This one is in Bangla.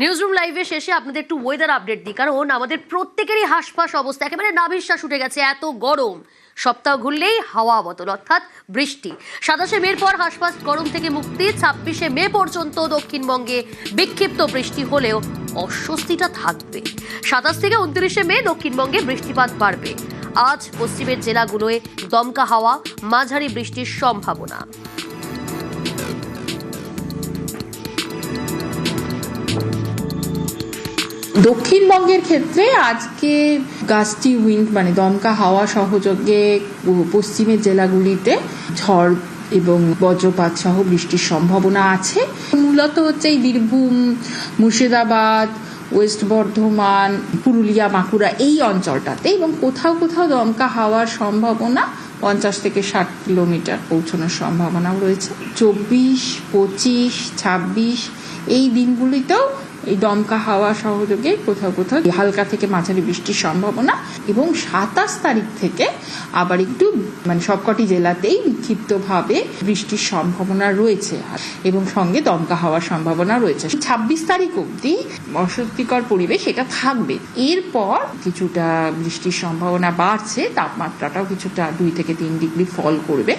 নিউজরুম লাইভে শেষে আপনাদের একটু ওয়েদার আপডেট দিই, কারণ আমাদের প্রত্যেকেরই হাঁসফাঁস অবস্থা, একেবারে নাভিশ্বাস উঠে গেছে, এত গরম। সপ্তাহ ঘুরলেই হাওয়া বদল অর্থাৎ বৃষ্টি। 27শে মের পর হাঁসফাঁস গরম থেকে মুক্তি। 26শে মে পর্যন্ত দক্ষিণবঙ্গে বিক্ষিপ্ত বৃষ্টি হলেও অস্বস্তিটা থাকবে। 27 থেকে 29শে মে দক্ষিণবঙ্গে বৃষ্টিপাত বাড়বে। আজ পশ্চিমের জেলাগুলোয় দমকা হাওয়া, মাঝারি বৃষ্টির সম্ভাবনা। দক্ষিণবঙ্গের ক্ষেত্রে আজকে গাস্টি উইন্ড মানে দমকা হাওয়া সহযোগে পশ্চিমের জেলাগুলিতে ঝড় এবং বজ্রপাত সহ বৃষ্টির সম্ভাবনা আছে। মূলত হচ্ছে এই বীরভূম, মুর্শিদাবাদ, ওয়েস্ট বর্ধমান, পুরুলিয়া, বাঁকুড়া এই অঞ্চলটাতে, এবং কোথাও কোথাও দমকা হাওয়ার সম্ভাবনা 50 থেকে 60 কিলোমিটার পৌঁছানোর সম্ভাবনা রয়েছে। 24, 25, 26 এই দিনগুলিতেও এই দমকা হাওয়া সহযোগে কোথাও কোথাও হালকা থেকে মাঝারি বৃষ্টির সম্ভাবনা, এবং 27 তারিখ থেকে আবার একটু সবকটি জেলাতেই বিক্ষিপ্তভাবে বৃষ্টির সম্ভাবনা রয়েছে এবং সঙ্গে দমকা হওয়ার সম্ভাবনা রয়েছে। 26 তারিখ অবধি অস্বস্তিকর পরিবেশ এটা থাকবে। এরপর কিছুটা বৃষ্টির সম্ভাবনা বাড়ছে, তাপমাত্রাটাও কিছুটা 2 থেকে 3 ডিগ্রি ফল করবে।